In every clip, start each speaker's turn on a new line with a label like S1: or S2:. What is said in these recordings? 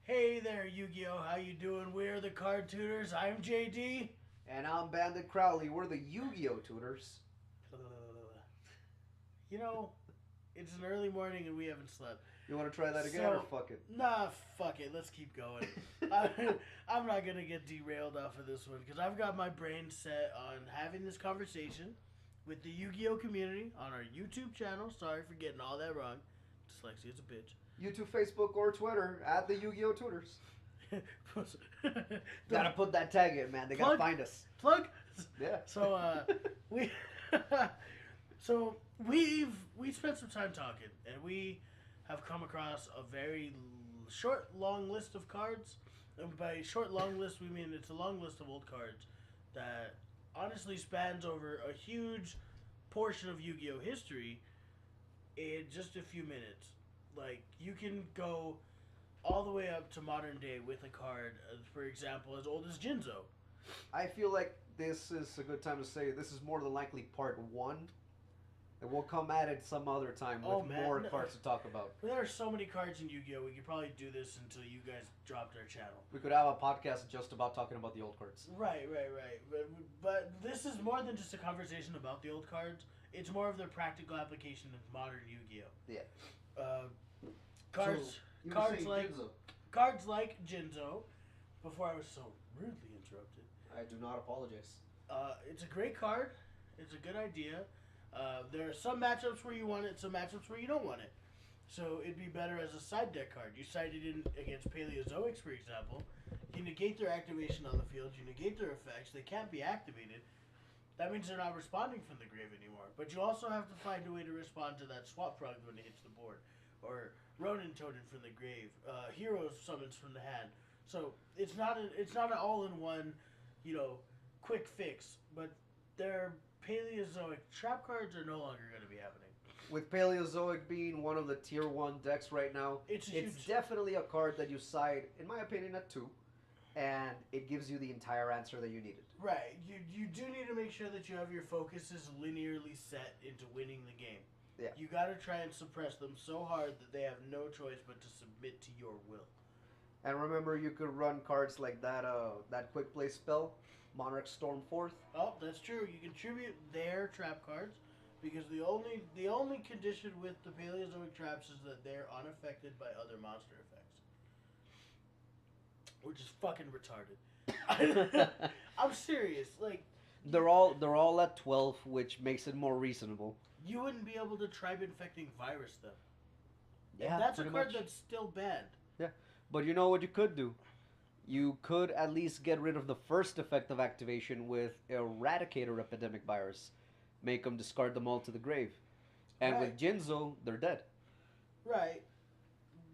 S1: Hey there, Yu-Gi-Oh! How you doing? We're the Card Tutors. I'm JD.
S2: And I'm Bandit Crowley. We're the Yu-Gi-Oh tutors.
S1: You know, it's an early morning and we haven't slept.
S2: You want to try that again or
S1: So,
S2: fuck it?
S1: nah, fuck it. Let's keep going. I'm not gonna get derailed off of this one because I've got my brain set on having this conversation with the Yu-Gi-Oh! Community on our YouTube channel. Sorry for getting all that wrong. Dyslexia is a bitch.
S2: YouTube, Facebook, or Twitter at the Yu-Gi-Oh tutors. Gotta put that tag in, man. They gotta find us.
S1: Plug.
S2: Yeah.
S1: So we we spent some time talking, and we have come across a very short, long list of cards. And by short, long list, we mean it's a long list of old cards that honestly spans over a huge portion of Yu-Gi-Oh history in just a few minutes. Like, you can go all the way up to modern day with a card, for example, as old as Jinzo.
S2: I feel like this is a good time to say this is more than likely part one. And we'll come at it some other time with more cards to talk about.
S1: There are so many cards in Yu-Gi-Oh! We could probably do this until you guys dropped our channel.
S2: We could have a podcast just about talking about the old cards.
S1: Right. But this is more than just a conversation about the old cards. It's more of their practical application of modern Yu-Gi-Oh!
S2: Yeah.
S1: Cards like Jinzo. Before I was so rudely interrupted.
S2: I do not apologize.
S1: It's a great card. It's a good idea. There are some matchups where you want it, some matchups where you don't want it. So it'd be better as a side deck card. You side it in against Paleozoics, for example. You negate their activation on the field. You negate their effects. They can't be activated. That means they're not responding from the grave anymore. But you also have to find a way to respond to that swap frog when it hits the board. Or Ronin Totem from the grave. Hero summons from the hand. So it's not an all-in-one, quick fix. But their Paleozoic trap cards are no longer going to be happening.
S2: With Paleozoic being one of the tier 1 decks right now, it's definitely a card that you side, in my opinion, at 2. And it gives you the entire answer that you needed.
S1: Right. You do need to make sure that you have your focuses linearly set into winning the game.
S2: Yeah.
S1: You got to try and suppress them so hard that they have no choice but to submit to your will.
S2: And remember, you could run cards like that quick play spell, Monarch Stormforth.
S1: Oh, that's true. You can tribute their trap cards, because the only condition with the Paleozoic traps is that they're unaffected by other monster effects, which is fucking retarded. I'm serious. Like,
S2: they're all at 12, which makes it more reasonable.
S1: You wouldn't be able to tribe infecting virus them.
S2: Yeah,
S1: and that's a card that's still banned.
S2: Yeah, but you know what you could do? You could at least get rid of the first effect of activation with Eradicator Epidemic Virus. Make them discard them all to the grave. And with Jinzo, they're dead.
S1: Right.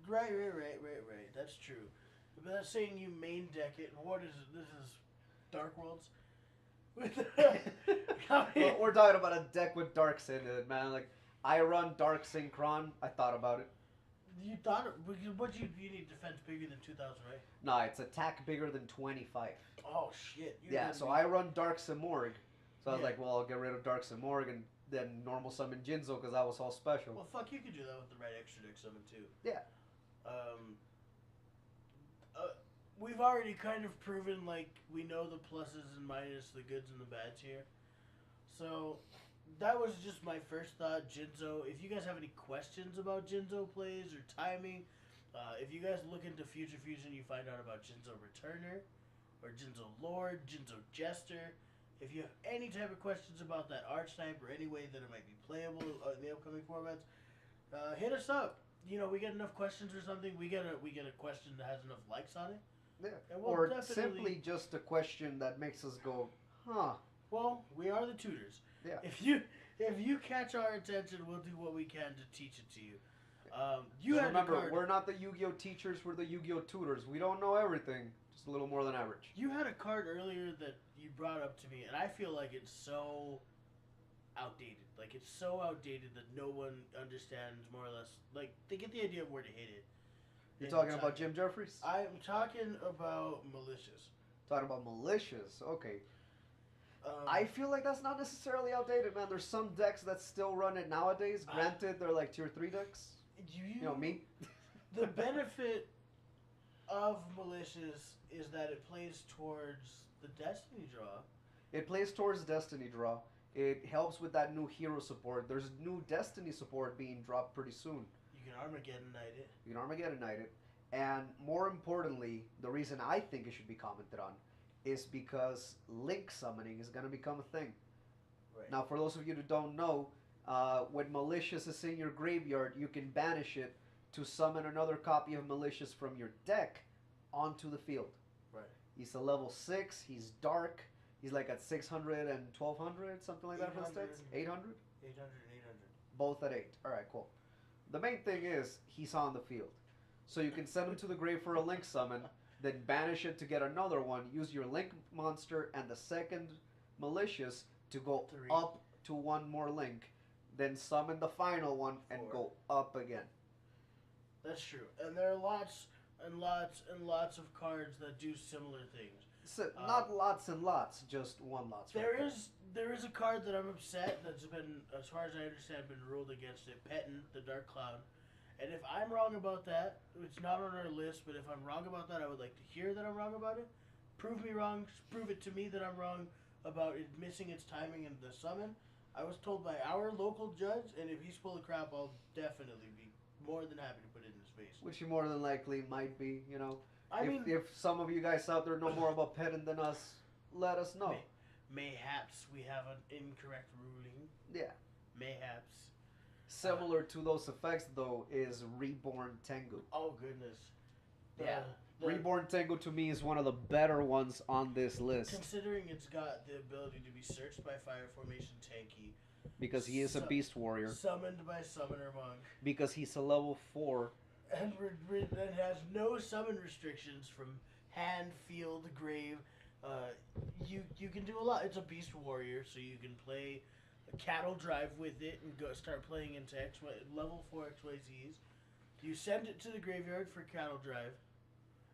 S1: That's true. But that's saying you main deck it. What is it? This is Dark Worlds?
S2: We're talking about a deck with Darks in it, man. Like, I run Dark Synchron. I thought about it.
S1: You thought it? What you need defense bigger than 2,000, right?
S2: Nah, it's attack bigger than 25.
S1: Oh, shit.
S2: So I run Dark Simorg. So I was like, well, I'll get rid of Dark Simorg and then normal summon Jinzo because that was all special.
S1: Well, fuck, you could do that with the right extra deck summon, too.
S2: Yeah.
S1: We've already kind of proven, like, we know the pluses and minuses, the goods and the bads here. So, that was just my first thought, Jinzo. If you guys have any questions about Jinzo plays or timing, if you guys look into Future Fusion, you find out about Jinzo Returner, or Jinzo Lord, Jinzo Jester. If you have any type of questions about that archetype or any way that it might be playable in the upcoming formats, hit us up. We get enough questions or something, we get a question that has enough likes on it.
S2: Yeah. Or simply just a question that makes us go, huh.
S1: Well, we are the tutors.
S2: Yeah.
S1: If you catch our attention, we'll do what we can to teach it to you.
S2: Remember, we're not the Yu-Gi-Oh teachers, we're the Yu-Gi-Oh tutors. We don't know everything, just a little more than average.
S1: You had a card earlier that you brought up to me, and I feel like it's so outdated. Like, it's so outdated that no one understands, more or less. Like, they get the idea of where to hit it.
S2: You're talking about Jim Jeffries?
S1: I'm talking about Malicious.
S2: Talking about Malicious, okay. I feel like that's not necessarily outdated, man. There's some decks that still run it nowadays. Granted, they're like tier 3 decks. You know, me.
S1: The benefit of malicious is that it plays towards the destiny draw.
S2: It plays towards Destiny draw. It helps with that new hero support. There's new Destiny support being dropped pretty soon.
S1: You can Armageddon Knight it.
S2: You can Armageddon Knight it. And more importantly, the reason I think it should be commented on is because Link summoning is going to become a thing.
S1: Right.
S2: Now, for those of you who don't know, when Malicious is in your graveyard, you can banish it to summon another copy of Malicious from your deck onto the field.
S1: Right.
S2: He's a level 6, he's dark, he's like at 600 and 1200, something like that for the stats? 800?
S1: 800 and 800.
S2: Both at 8. Alright, cool. The main thing is, he's on the field. So you can send him to the grave for a Link summon, then banish it to get another one, use your Link monster and the second Malicious to go
S1: 3.
S2: up to one more Link, then summon the final one and
S1: 4.
S2: go up again.
S1: That's true. And there are lots and lots and lots of cards that do similar things.
S2: So, not lots and lots, just one lots.
S1: There is a card that I'm upset that's been, as far as I understand, been ruled against it. Petten, the Dark Cloud. And if I'm wrong about that, it's not on our list, but if I'm wrong about that, I would like to hear that I'm wrong about it. Prove me wrong. Prove it to me that I'm wrong about it missing its timing in the summon. I was told by our local judge, and if he's full of crap, I'll definitely be more than happy to put it in his face.
S2: Which you more than likely might be, you know.
S1: I mean,
S2: if some of you guys out there know more about Petten than us, let us know.
S1: Mayhaps we have an incorrect ruling.
S2: Yeah.
S1: Mayhaps.
S2: Similar to those effects, though, is Reborn Tengu.
S1: Oh, goodness.
S2: Yeah. Reborn Tengu, to me, is one of the better ones on this list.
S1: Considering it's got the ability to be searched by Fire Formation Tanky.
S2: Because he is a Beast Warrior.
S1: Summoned by Summoner Monk.
S2: Because he's a level 4.
S1: And has no summon restrictions from hand, field, grave. You can do a lot. It's a Beast Warrior, so you can play a Cattle Drive with it and go start playing into level 4 XYZs. You send it to the graveyard for Cattle Drive,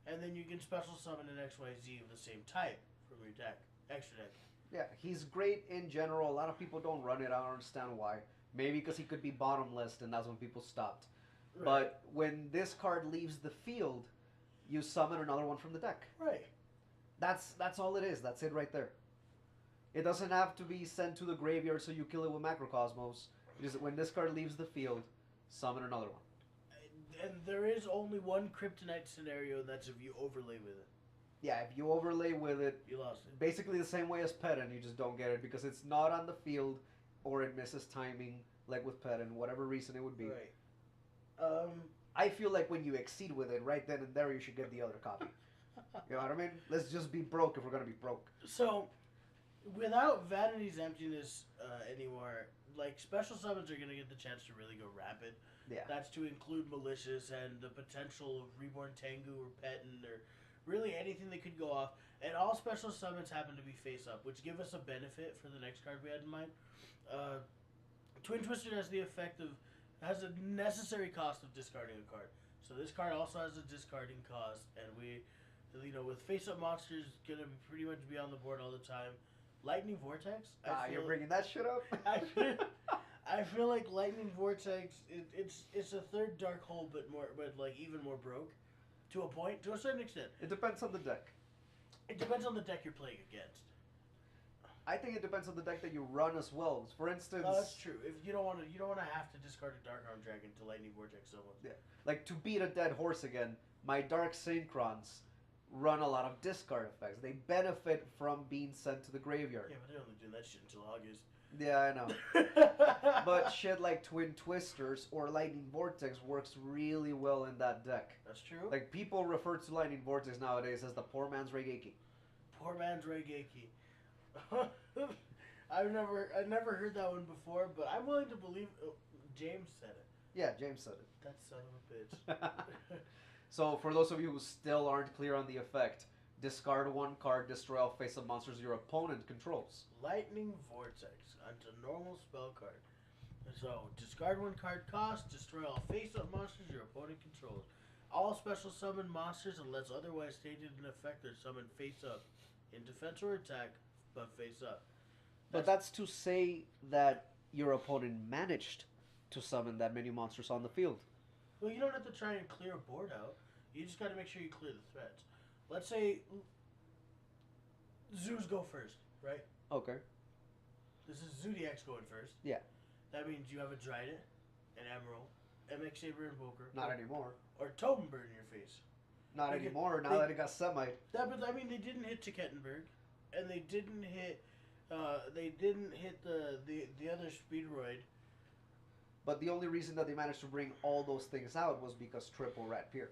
S1: and then you can special summon an XYZ of the same type from your deck, extra deck.
S2: Yeah, he's great in general. A lot of people don't run it. I don't understand why. Maybe because he could be bottom list, and that's when people stopped. Right. But when this card leaves the field, you summon another one from the deck.
S1: Right.
S2: That's all it is. That's it right there. It doesn't have to be sent to the graveyard so you kill it with Macrocosmos. Just when this card leaves the field, summon another one.
S1: And there is only one Kryptonite scenario, and that's if you overlay with it.
S2: Yeah, if you overlay with it,
S1: you lost it.
S2: Basically the same way as Petten, you just don't get it because it's not on the field or it misses timing, like with Petten, whatever reason it would be.
S1: Right.
S2: I feel like when you exceed with it, right then and there, you should get the other copy. You know what I mean? Let's just be broke if we're going to be broke.
S1: So, without Vanity's Emptiness anymore, like, special summons are going to get the chance to really go rapid.
S2: Yeah.
S1: That's to include Malicious and the potential of Reborn Tengu or Petten or really anything that could go off. And all special summons happen to be face up, which give us a benefit for the next card we had in mind. Twin Twister has the effect of, has a necessary cost of discarding a card. So this card also has a discarding cost, and we, you know, with face up monsters gonna pretty much be on the board all the time. Lightning Vortex.
S2: You're bringing that shit up.
S1: I feel like Lightning Vortex. It's a third dark hole, but like even more broke, to a point, to a certain extent.
S2: It depends on the deck.
S1: It depends on the deck you're playing against.
S2: I think it depends on the deck that you run as well. For instance,
S1: that's true. If you don't want to have to discard a Dark Arm Dragon to Lightning Vortex someone.
S2: Yeah, like to beat a dead horse again. My Dark Synchrons run a lot of discard effects. They benefit from being sent to the graveyard.
S1: Yeah, but they're only doing that shit until August.
S2: Yeah, I know. But shit like Twin Twisters or Lightning Vortex works really well in that deck.
S1: That's true.
S2: Like, people refer to Lightning Vortex nowadays as the poor man's Reigeki.
S1: Poor man's Reigeki. I've never heard that one before, but I'm willing to believe James said it.
S2: Yeah, James said it.
S1: That son of a bitch.
S2: So, for those of you who still aren't clear on the effect, discard one card, destroy all face-up monsters your opponent controls.
S1: Lightning Vortex onto normal spell card. So, discard one card cost, destroy all face-up monsters your opponent controls. All special summon monsters, unless otherwise stated in effect, are summoned face-up in defense or attack, but face-up.
S2: But that's to say that your opponent managed to summon that many monsters on the field.
S1: Well, you don't have to try and clear a board out. You just got to make sure you clear the threats. Let's say zoos go first, right?
S2: Okay.
S1: This is Zodiac's going first.
S2: Yeah.
S1: That means you have a Dryden, an Emerald, MX Saber Invoker.
S2: Not anymore.
S1: Or Totenberg in your face.
S2: Not anymore. Now that it got semi.
S1: That, but I mean, they didn't hit Tekettenberg, and they didn't hit. The other Speedroid.
S2: But the only reason that they managed to bring all those things out was because triple Rat Pier.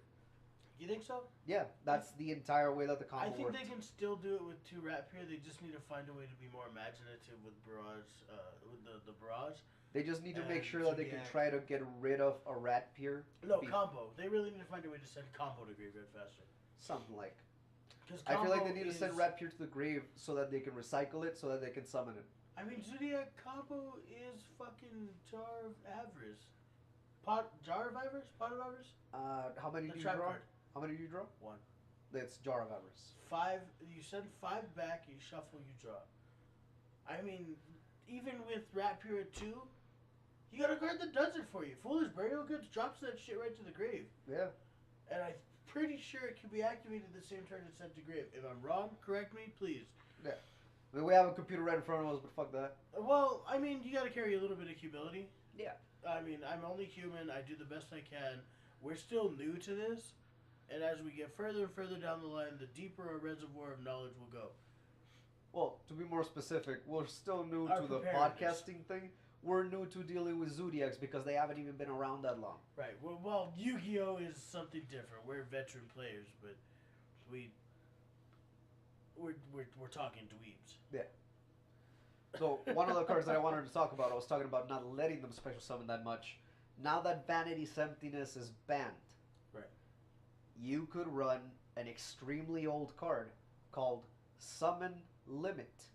S1: You think so?
S2: Yeah, that's the entire way that the combo
S1: I think
S2: worked.
S1: they can still do it with 2 Rat Pier. They just need to find a way to be more imaginative with barrage, with the barrage.
S2: They just need to make
S1: And
S2: sure that they can try to get rid of a Rat Pier.
S1: No, combo. They really need to find a way to send combo to graveyard faster.
S2: Something like.
S1: I
S2: feel like they need to send Rat Pier to the grave so that they can recycle it, so that they can summon it.
S1: I mean, Zodiac combo is fucking Jar of Avarice. Jar of Avarice? Pot of Avarice?
S2: How many do you
S1: trap
S2: draw?
S1: card.
S2: How many do you draw?
S1: 1.
S2: That's Jar of Avarice.
S1: 5. You send 5 back, you shuffle, you draw. I mean, even with Rat Pier at 2, you got a card that does it for you. Foolish Burial Goods drops that shit right to the grave.
S2: Yeah.
S1: And I'm pretty sure it can be activated the same turn it's sent to grave. If I'm wrong, correct me, please.
S2: Yeah. I mean, we have a computer right in front of us, but fuck that.
S1: Well, I mean, you got to carry a little bit of humility.
S2: Yeah.
S1: I mean, I'm only human. I do the best I can. We're still new to this. And as we get further and further down the line, the deeper our reservoir of knowledge will go.
S2: Well, to be more specific, we're still new
S1: Our
S2: to the
S1: preparedness.
S2: podcasting thing. We're new to dealing with Zodiacs because they haven't even been around that long.
S1: Right. Well, Yu-Gi-Oh is something different. We're veteran players, but we're talking dweebs.
S2: Yeah. So one of the cards that I wanted to talk about, I was talking about not letting them special summon that much. Now that Vanity's Emptiness is banned,
S1: right,
S2: you could run an extremely old card called Summon Limit.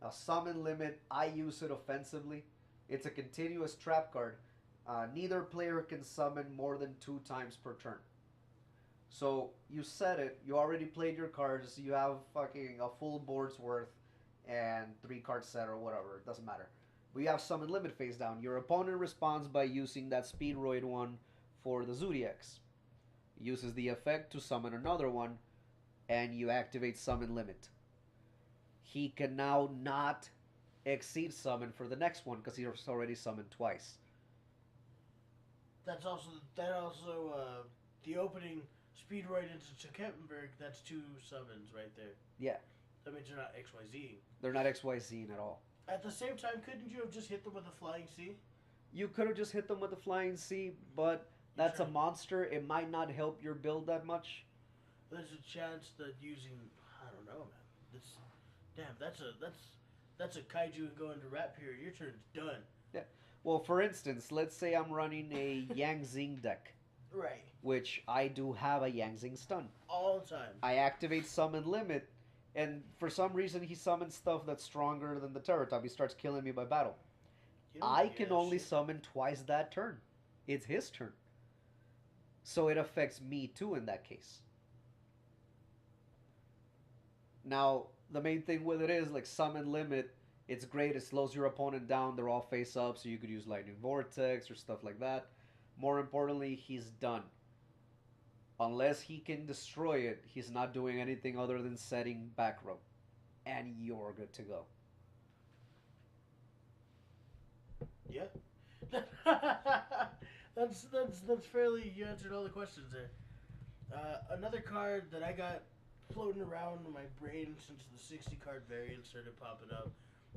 S2: Now, Summon Limit, I use it offensively. It's a continuous trap card. Neither player can summon more than 2 times per turn. So, you set it, you already played your cards, you have fucking a full board's worth and 3 card set or whatever, it doesn't matter. We have Summon Limit face down. Your opponent responds by using that Speedroid one for the Zodiacs. Uses the effect to summon another one, and you activate Summon Limit. He can now not exceed summon for the next one because he's already summoned twice.
S1: That's also the opening Speedroid into Tekettenberg. That's 2 summons right there.
S2: Yeah.
S1: That means they're not XYZ.
S2: They're not XYZing at all.
S1: At the same time, couldn't you have just hit them with a Flying C?
S2: You could have just hit them with the Flying C, but that's a monster. It might not help your build that much.
S1: There's a chance that using, I don't know, man. That's a kaiju going to Rat Pier. Your turn's done.
S2: Yeah. Well, for instance, let's say I'm running a Yang Zing deck.
S1: Right.
S2: Which I do have a Yang Zing stun.
S1: All the time.
S2: I activate Summon Limit, and for some reason he summons stuff that's stronger than the Terratop. He starts killing me by battle. I can only summon twice that turn. It's his turn. So it affects me too in that case. Now, the main thing with it is, like, Summon Limit, it's great. It slows your opponent down. They're all face up, so you could use Lightning Vortex or stuff like that. More importantly, he's done. Unless he can destroy it, he's not doing anything other than setting back row. And you're good to go.
S1: Yeah. that's fairly, you answered all the questions there. Another card that I got floating around in my brain since the 60 card variant started popping up,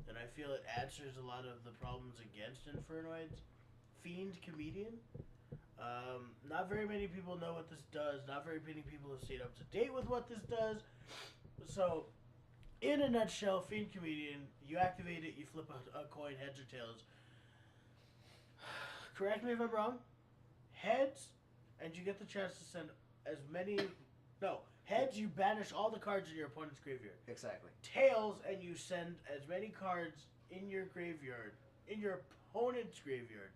S1: and I feel it answers a lot of the problems against Infernoids. Fiend Comedian. Not very many people know what this does. Not very many people have stayed up to date with what this does. So, in a nutshell, Fiend Comedian, you activate it, you flip a coin, heads or tails. Correct me if I'm wrong. Heads, and you get the chance to send as many... No, heads, you banish all the cards in your opponent's graveyard.
S2: Exactly.
S1: Tails, and you send as many cards in your graveyard, in your opponent's graveyard,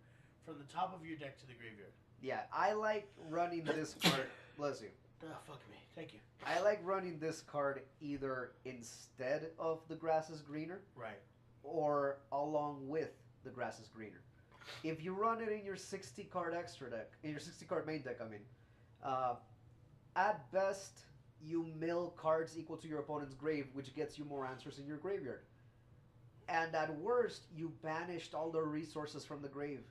S1: from the top of your deck to the graveyard.
S2: Yeah, I like running this card. Bless you.
S1: Oh, fuck me. Thank you.
S2: I like running this card either instead of the grass is greener.
S1: Right.
S2: Or along with the grass is greener. If you run it in your 60 card extra deck, in your 60 card main deck, I mean, Uh, at best, you mill cards equal to your opponent's grave, which gets you more answers in your graveyard. And at worst, you banished all the resources from the grave.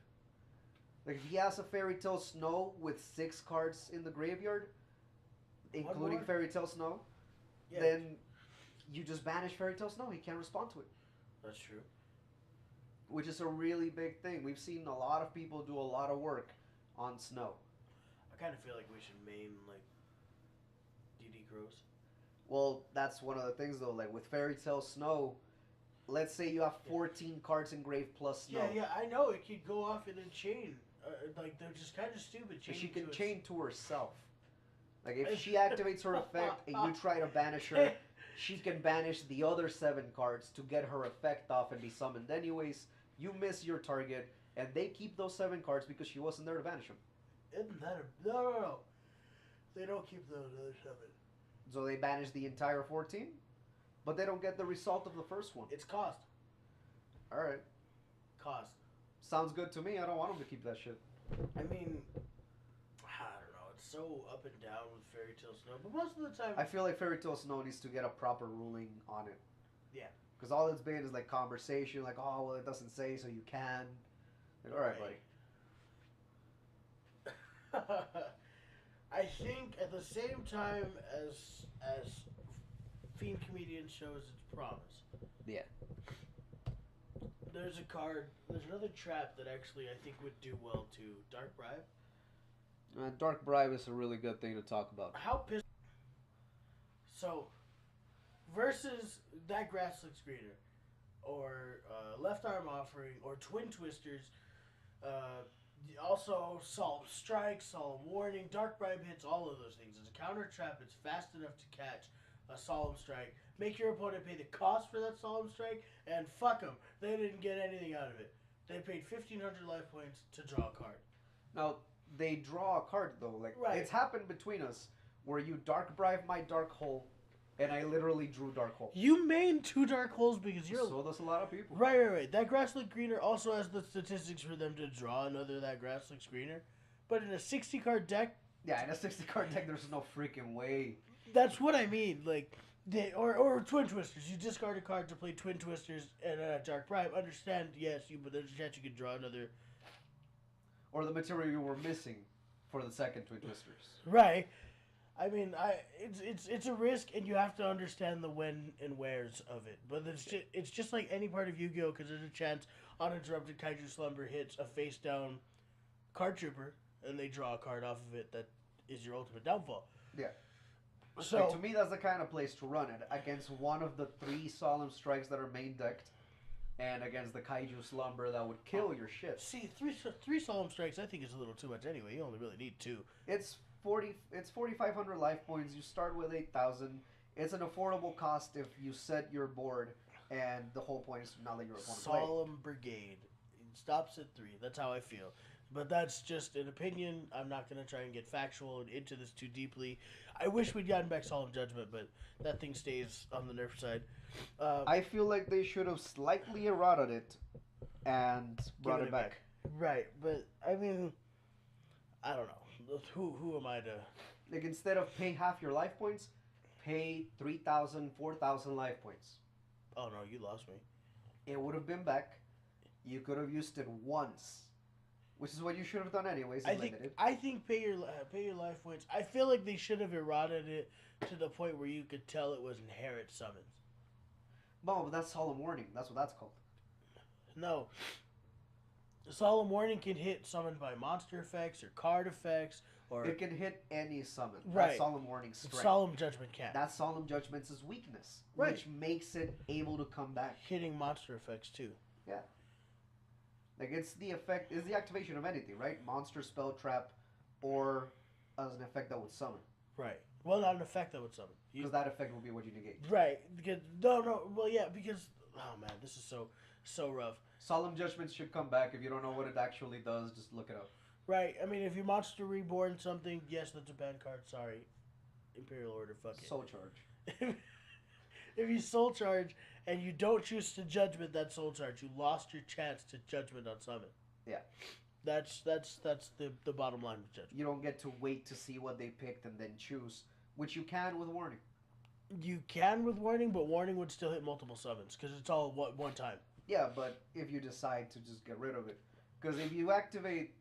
S2: Like if he has a Fairy Tale Snow with 6 cards in the graveyard, including Fairy Tale Snow, yeah, then you just banish Fairy Tale Snow. He can't respond to it.
S1: That's true.
S2: Which is a really big thing. We've seen a lot of people do a lot of work on Snow.
S1: I kind of feel like we should main like DD Crows.
S2: Well, that's one of the things though. Like with Fairy Tale Snow, let's say you have 14 cards in grave plus Snow.
S1: Yeah, I know it could go off in a chain. Like they're just kind of stupid.
S2: She can chain to herself. Like if she activates her effect and you try to banish her, she can banish the other 7 cards to get her effect off and be summoned anyways. You miss your target, and they keep those 7 cards because she wasn't there to banish them.
S1: Isn't that no? They don't keep those other 7.
S2: So they banish the entire 14, but they don't get the result of the first one.
S1: It's cost.
S2: All right.
S1: Cost.
S2: Sounds good to me. I don't want them to keep that shit.
S1: I mean, I don't know. It's so up and down with Fairy Tale Snow, but most of the time,
S2: I feel like Fairy Tale Snow needs to get a proper ruling on it.
S1: Yeah.
S2: Because all it's been is like conversation, like, oh, well, it doesn't say, so you can. Like, all right,
S1: buddy. I think at the same time as Fiend Comedian shows its promise.
S2: Yeah.
S1: There's another trap that actually I think would do well to Dark Bribe.
S2: Dark Bribe is a really good thing to talk about.
S1: How pissed. So, versus that Grasslick Screener, or Left Arm Offering, or Twin Twisters, also Solemn Strike, Solemn Warning, Dark Bribe hits all of those things. As a counter trap, it's fast enough to catch a Solemn Strike. Make your opponent pay the cost for that Solemn Strike, and fuck them. They didn't get anything out of it. They paid 1,500 life points to draw a card.
S2: Now, they draw a card, though. Like,
S1: right.
S2: It's happened between us, where you Dark Bribe my Dark Hole, and I literally drew Dark Hole.
S1: You main 2 Dark Holes because you're...
S2: So does a lot of people.
S1: Right. That Grasslick Greener also has the statistics for them to draw another that Grasslick Screener. But in a 60-card deck...
S2: Yeah, in a 60-card deck, there's no freaking way.
S1: That's what I mean. Like, or Twin Twisters. You discard a card to play Twin Twisters and Dark Bribe. Understand, yes, but there's a chance you could draw another...
S2: Or the material you were missing for the second Twin Twisters.
S1: Right. I mean, it's a risk, and you have to understand the when and wheres of it. But it's just like any part of Yu-Gi-Oh! Because there's a chance Uninterrupted Kaiju Slumber hits a face-down card trooper, and they draw a card off of it that is your ultimate downfall.
S2: Yeah.
S1: So
S2: like, to me, that's the kind of place to run it against one of the 3 Solemn Strikes that are main decked, and against the Kaiju Slumber that would kill your shit.
S1: See, three Solemn Strikes I think is a little too much anyway. You only really need 2.
S2: It's 4,500 life points. You start with 8,000. It's an affordable cost if you set your board, and the whole point is to not let your opponent play.
S1: Solemn Brigade. It stops at 3. That's how I feel. But that's just an opinion. I'm not going to try and get factual and into this too deeply. I wish we'd gotten back Solemn Judgment, but that thing stays on the nerf side.
S2: I feel like they should have slightly eroded it and brought it back.
S1: Right, but I mean, I don't know. Who am I to...
S2: Like, instead of paying half your life points, pay 3,000, 4,000 life points.
S1: Oh, no, you lost me.
S2: It would have been back. You could have used it once, which is what you should have done anyways.
S1: I think pay your life points. I feel like they should have eroded it to the point where you could tell it was inherent summons.
S2: No, but that's Solemn Warning. That's what that's called.
S1: No. Solemn Warning can hit summoned by monster effects or card effects, or
S2: it can hit any summon.
S1: Right.
S2: That's Solemn Warning's strength.
S1: Solemn Judgment can't.
S2: That's Solemn Judgment's weakness,
S1: right,
S2: which makes it able to come back.
S1: Hitting monster effects too.
S2: Yeah. Like, it's the effect, is the activation of anything, right? Monster, spell, trap, or as an effect that would summon.
S1: Right. Well, not an effect that would summon.
S2: Because that effect will be what you negate.
S1: Right. Because well, yeah. Because man, this is so rough.
S2: Solemn Judgments should come back. If you don't know what it actually does, just look it up.
S1: Right. I mean, if you Monster Reborn something, yes, that's a banned card. Sorry, Imperial Order. Fuck it.
S2: Soul Charge.
S1: If you Soul Charge and you don't choose to Judgment that Soul Charge, you lost your chance to Judgment on summon.
S2: Yeah.
S1: That's the bottom line with judgment.
S2: You don't get to wait to see what they picked and then choose, which you can with warning.
S1: You can with warning, but warning would still hit multiple summons because it's all one time.
S2: Yeah, but if you decide to just get rid of it, because if you activate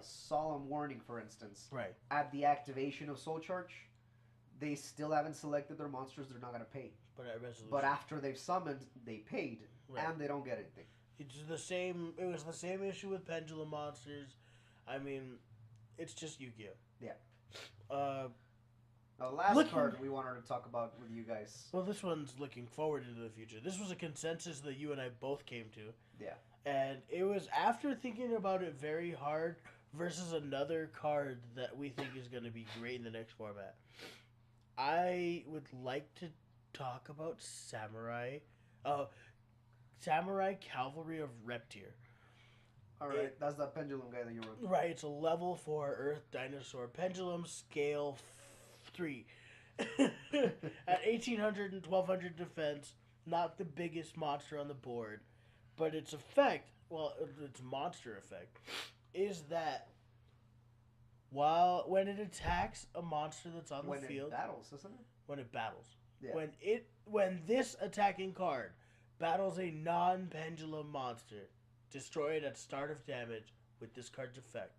S2: Solemn Warning, for instance,
S1: Right.
S2: at the activation of Soul Charge, they still haven't selected their monsters. They're not gonna pay.
S1: But at resolution.
S2: But after they've summoned, they paid,
S1: Right.
S2: and they don't get anything.
S1: It's the same. It was the same issue with pendulum monsters. I mean, it's just Yu-Gi-Oh.
S2: Yeah.
S1: Uh,
S2: Last card we wanted to talk about with you guys.
S1: well, this one's looking forward into the future. This was a consensus that you and I both came to.
S2: Yeah.
S1: And it was after thinking about it very hard versus another card that we think is going to be great in the next format. I would like to talk about Samurai Cavalry of Reptier.
S2: All right, that's that pendulum guy that you wrote.
S1: Right, it's a level 4 Earth Dinosaur Pendulum Scale 3. At 1800 and 1200 defense, not the biggest monster on the board, but its effect, well, its monster effect, is that when it attacks a monster that's on the field,
S2: when it battles, isn't it?
S1: When it battles,
S2: Yeah.
S1: when this attacking card battles a non-pendulum monster, destroy it at start of damage with this card's effect.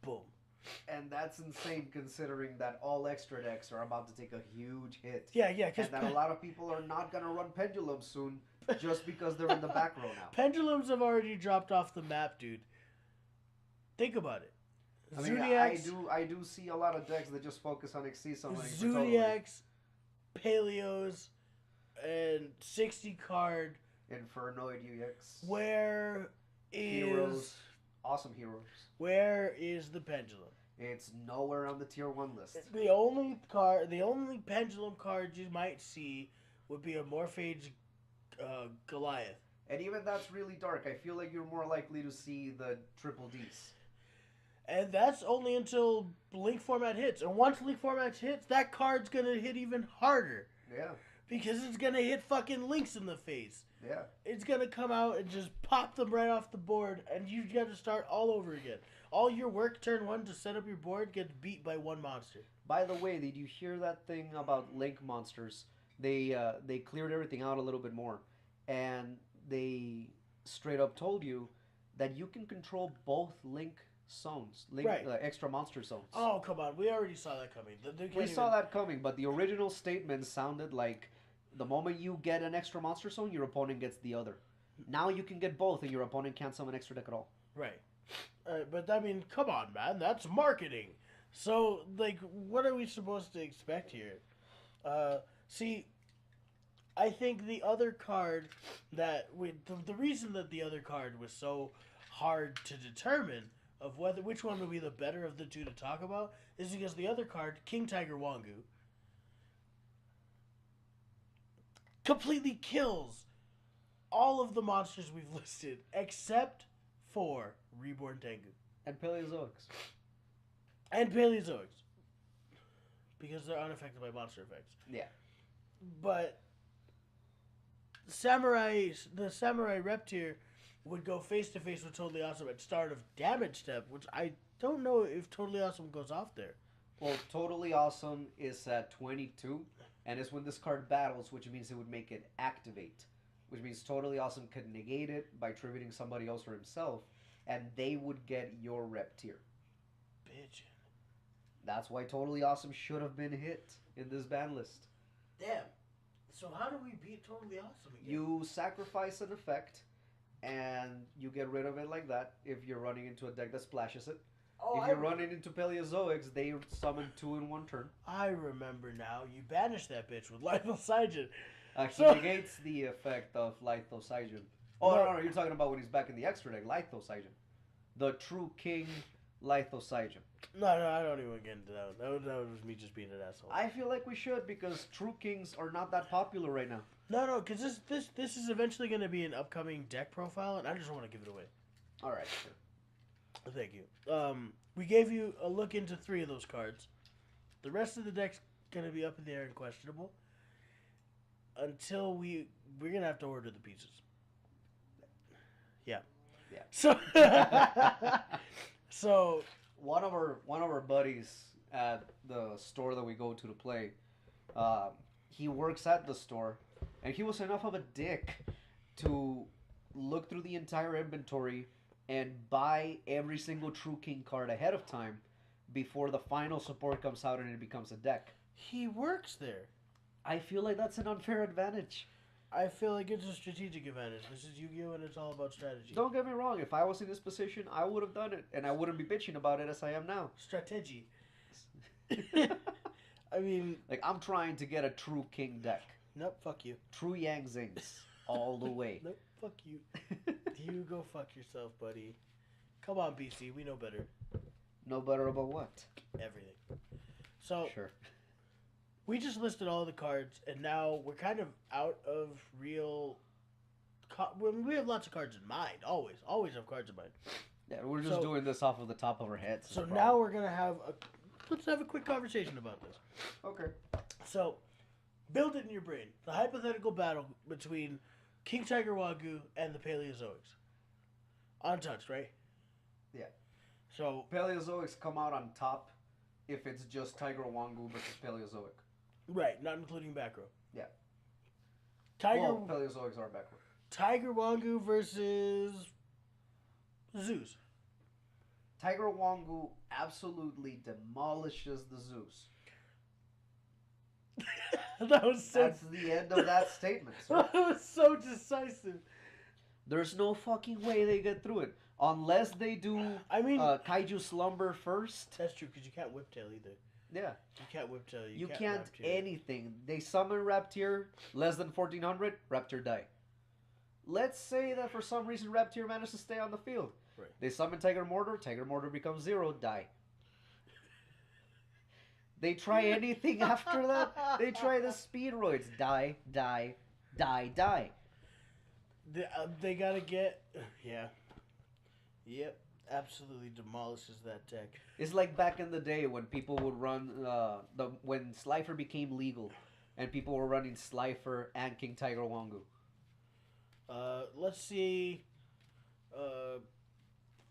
S1: Boom.
S2: And that's insane considering that all extra decks are about to take a huge hit.
S1: Yeah,
S2: And that a lot of people are not going to run pendulums soon just because they're in the back row now.
S1: Pendulums have already dropped off the map, dude. Think about it.
S2: I mean, I do see a lot of decks that just focus on XC summoning.
S1: Zodiacs, Paleos, and 60 card.
S2: Infernoid UX.
S1: Where is
S2: Heroes. Awesome heroes.
S1: Where is the pendulum?
S2: It's nowhere on the tier 1 list.
S1: The only pendulum card you might see would be a Morphage Goliath.
S2: And even that's really dark. I feel like you're more likely to see the triple Ds.
S1: And that's only until Link format hits. And once Link format hits, that card's gonna hit even harder.
S2: Yeah.
S1: Because it's gonna hit fucking Links in the face.
S2: Yeah.
S1: It's gonna come out and just pop them right off the board, and you gotta start all over again. All your work turn 1 to set up your board gets beat by one monster.
S2: By the way, did you hear that thing about Link monsters? They cleared everything out a little bit more, and they straight up told you that you can control both Link zones,
S1: Right.
S2: Extra monster zones.
S1: Oh, come on. We already saw that coming.
S2: We saw that coming, but the original statement sounded like the moment you get an extra monster zone, your opponent gets the other. Now you can get both, and your opponent can't summon extra deck at all.
S1: Right. But, I mean, come on, man. That's marketing. So, like, what are we supposed to expect here? See, I think the other card the reason that the other card was so hard to determine of which one would be the better of the two to talk about is because the other card, King Tiger Wangu, completely kills all of the monsters we've listed except for Reborn Tengu.
S2: And Paleozoics.
S1: And Paleozoics. Because they're unaffected by monster effects.
S2: Yeah.
S1: But the Samurai Reptier would go face to face with Totally Awesome at start of damage step, which I don't know if Totally Awesome goes off there.
S2: Well, Totally Awesome is at 22, and it's when this card battles, which means it would make it activate. Which means Totally Awesome could negate it by tributing somebody else or himself, and they would get your Reptier.
S1: Bitch.
S2: That's why Totally Awesome should have been hit in this ban list.
S1: Damn. So how do we beat Totally Awesome again?
S2: You sacrifice an effect, and you get rid of it like that if you're running into a deck that splashes it. If you're running into Paleozoics, they summon 2 in 1 turn.
S1: I remember now. You banished that bitch with Lethal Saijin.
S2: He negates the effect of Lethal Saijin. Oh, no, you're talking about when he's back in the extra deck, Lethal Saijin. The true king Lethal Saijin.
S1: No, I don't even get into that one. That was me just being an asshole.
S2: I feel like we should, because true kings are not that popular right now.
S1: No, because this is eventually going to be an upcoming deck profile, and I just want to give it away.
S2: All right, sure.
S1: Thank you. We gave you a look into 3 of those cards. The rest of the deck's going to be up in the air and questionable. Until we're going to have to order the pieces. Yeah.
S2: Yeah.
S1: So, so
S2: one of our buddies at the store that we go to play, he works at the store, and he was enough of a dick to look through the entire inventory and buy every single True King card ahead of time before the final support comes out and it becomes a deck.
S1: he works there.
S2: I feel like that's an unfair advantage.
S1: I feel like it's a strategic advantage. This is Yu-Gi-Oh! And it's all about strategy.
S2: Don't get me wrong, if I was in this position, I would have done it, and I wouldn't be bitching about it as I am now.
S1: Strategy. I mean...
S2: Like, I'm trying to get a True King deck.
S1: Nope, fuck you.
S2: True Yang Zings. All the way.
S1: Nope, fuck you. You go fuck yourself, buddy. Come on, BC, we know better.
S2: Know better about what?
S1: Everything. So,
S2: Sure.
S1: we just listed all the cards, and now we're kind of out of real... we have lots of cards in mind, always. Always have cards in mind.
S2: Yeah, we're just doing this off of the top of our heads.
S1: So now we're going to have a... Let's have a quick conversation about this.
S2: Okay.
S1: So, build it in your brain. The hypothetical battle between King Tiger Wagyu and the Paleozoics. Untouched, right?
S2: Yeah.
S1: So,
S2: Paleozoics come out on top if it's just Tiger Wangu versus Paleozoic.
S1: right, not including back row.
S2: Yeah.
S1: Tiger
S2: Paleozoics are backward.
S1: Tiger Wangu versus Zeus.
S2: Tiger Wangu absolutely demolishes the Zeus.
S1: That was so...
S2: That's the end of that statement, sir.
S1: That was so decisive.
S2: There's no fucking way they get through it. Unless they do
S1: I mean...
S2: Kaiju Slumber first.
S1: that's true, because you can't whiptail either.
S2: Yeah.
S1: You can't whiptail.
S2: You can't
S1: Raptor.
S2: anything. They summon Raptor, less than 1400, Raptor die. Let's say that for some reason Raptor managed to stay on the field.
S1: Right.
S2: They summon Tiger Mortar becomes 0, die. They try anything after that. They try the Speedroids, die, die, die, die.
S1: They gotta get... Yeah. Yep. Absolutely demolishes that deck.
S2: It's like back in the day when people would run when Slifer became legal, and people were running Slifer and King Tiger Wangu.
S1: Let's see.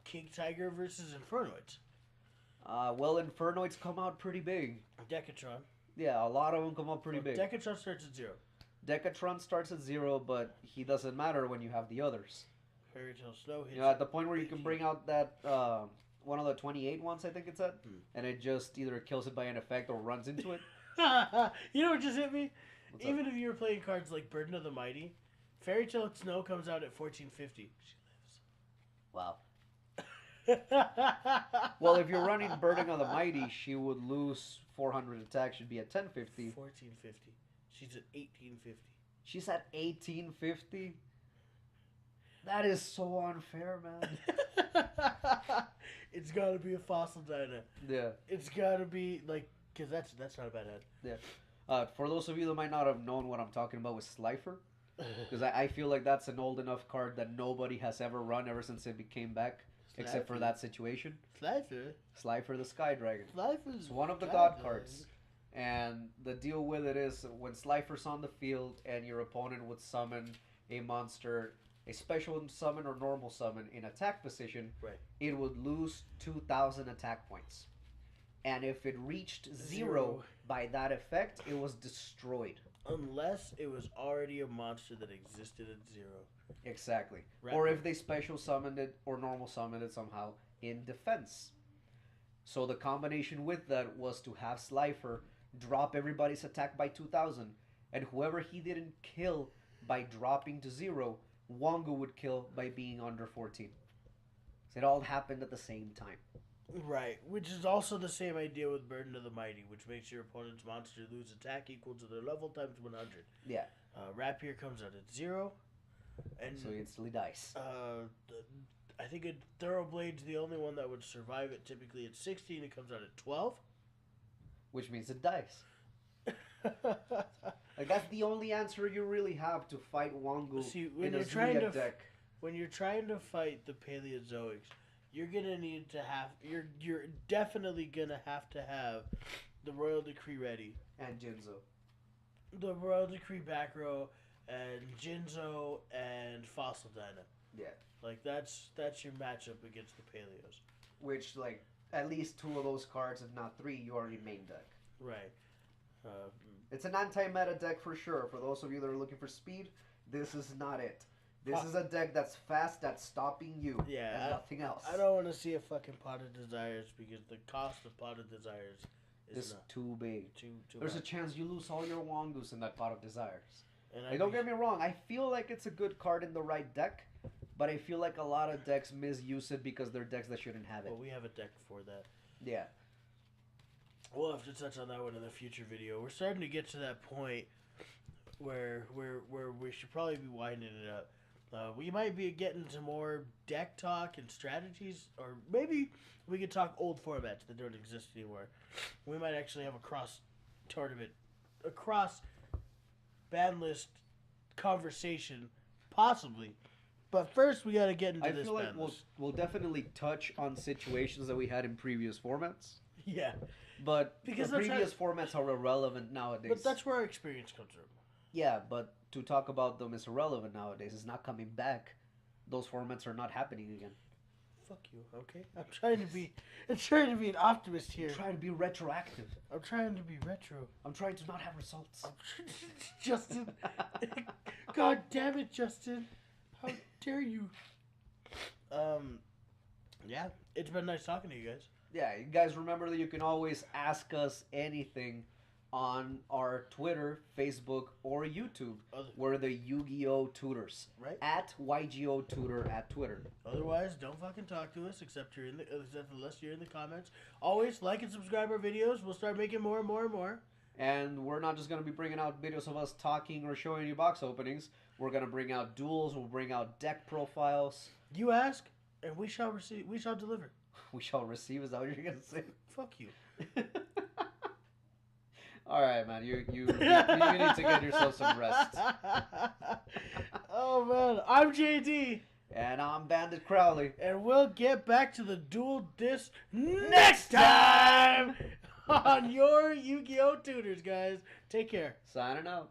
S1: King Tiger versus Infernoids.
S2: Well, Infernoids come out pretty big.
S1: Decatron.
S2: Yeah, a lot of them come out pretty big.
S1: Decatron starts at 0.
S2: Decatron starts at 0, but he doesn't matter when you have the others.
S1: Fairy Tale Snow hits.
S2: You know, at the point where you can bring out that one of the 28 ones, I think it's at, and it just either kills it by an effect or runs into it.
S1: You know what just hit me?
S2: What's
S1: Even
S2: up?
S1: if you were playing cards like Burden of the Mighty, Fairy Tale Snow comes out at 1450.
S2: Wow.
S1: She lives.
S2: Well, if you're running Burden of the Mighty, she would lose 400 attack. She'd be at 1050.
S1: 1450. She's at 1850.
S2: She's at 1850. That is so unfair, man.
S1: It's gotta be a Fossil Dyna.
S2: Yeah.
S1: It's gotta be like, cause that's not a bad head.
S2: Yeah. For those of you that might not have known what I'm talking about with Slifer, because I feel like that's an old enough card that nobody has ever run ever since it became back, except for that situation.
S1: Slifer.
S2: Slifer the Sky Dragon.
S1: Slifer's
S2: It's one of the god cards. And the deal with it is when Slifer's on the field and your opponent would summon a monster, a special summon or normal summon in attack position,
S1: right,
S2: it would lose 2,000 attack points. And if it reached 0 by that effect, it was destroyed.
S1: Unless it was already a monster that existed at 0.
S2: Exactly.
S1: Right.
S2: Or if they special summoned it or normal summoned it somehow in defense. So the combination with that was to have Slifer drop everybody's attack by 2,000, and whoever he didn't kill by dropping to 0, Wangu would kill by being under 14. So it all happened at the same time.
S1: Right, which is also the same idea with Burden of the Mighty, which makes your opponent's monster lose attack equal to their level times 100.
S2: Yeah.
S1: Rapier comes out at 0, and
S2: So it instantly dies.
S1: I think a Thoroughblade's the only one that would survive it. Typically at 16, it comes out at 12.
S2: Which means it dies. Like that's the only answer you really have to fight Wangu in a Zuya deck.
S1: When you're trying to fight the Paleozoics, you're gonna need to have you're definitely gonna have to have the Royal Decree ready.
S2: And Jinzo.
S1: The Royal Decree back row and Jinzo and Fossil Dyna.
S2: Yeah.
S1: Like that's your matchup against the Paleos.
S2: Which, like, at least 2 of those cards, if not 3, you already main deck.
S1: Right.
S2: It's an anti-meta deck for sure. For those of you that are looking for speed, this is not it. This is a deck that's fast, that's stopping you, and nothing else.
S1: I don't want to see a fucking Pot of Desires because the cost of Pot of Desires is
S2: too big.
S1: Too
S2: There's
S1: much.
S2: a chance you lose all your Wongus in that Pot of Desires.
S1: And
S2: like, don't get me wrong, I feel like it's a good card in the right deck, but I feel like a lot of decks misuse it because they're decks that shouldn't have it.
S1: Well, we have a deck for that.
S2: Yeah.
S1: We'll have to touch on that one in the future video. We're starting to get to that point where we should probably be winding it up. We might be getting to more deck talk and strategies, or maybe we could talk old formats that don't exist anymore. We might actually have a cross-tournament, a cross-ban list conversation, possibly. But first, we got to get into this
S2: I feel
S1: ban
S2: like
S1: list.
S2: we'll definitely touch on situations that we had in previous formats.
S1: Yeah.
S2: But because the previous formats are irrelevant nowadays.
S1: But that's where our experience comes from.
S2: Yeah, but to talk about them is irrelevant nowadays. It's not coming back. Those formats are not happening again.
S1: Fuck you, okay? I'm trying to be an optimist here.
S2: I'm trying to be retroactive.
S1: I'm trying to be retro.
S2: I'm trying to not have results.
S1: Justin. God damn it, Justin. How dare you? Yeah, it's been nice talking to you guys.
S2: Yeah, you guys remember that you can always ask us anything on our Twitter, Facebook, or YouTube. We're the Yu-Gi-Oh! Tutors.
S1: Right.
S2: At YGO Tutor at Twitter.
S1: Otherwise, don't fucking talk to us except unless you're in the comments. Always like and subscribe our videos. We'll start making more and more and more.
S2: And we're not just going to be bringing out videos of us talking or showing you box openings. We're going to bring out duels. We'll bring out deck profiles.
S1: You ask, and we shall receive. We shall deliver.
S2: We shall receive? Is that what you're going to say?
S1: Fuck you.
S2: All right, man. You need to get yourself some rest.
S1: Oh, man. I'm JD.
S2: And I'm Bandit Crowley.
S1: And we'll get back to the dual disc next time on your Yu-Gi-Oh! Tutors, guys. Take care.
S2: Signing out.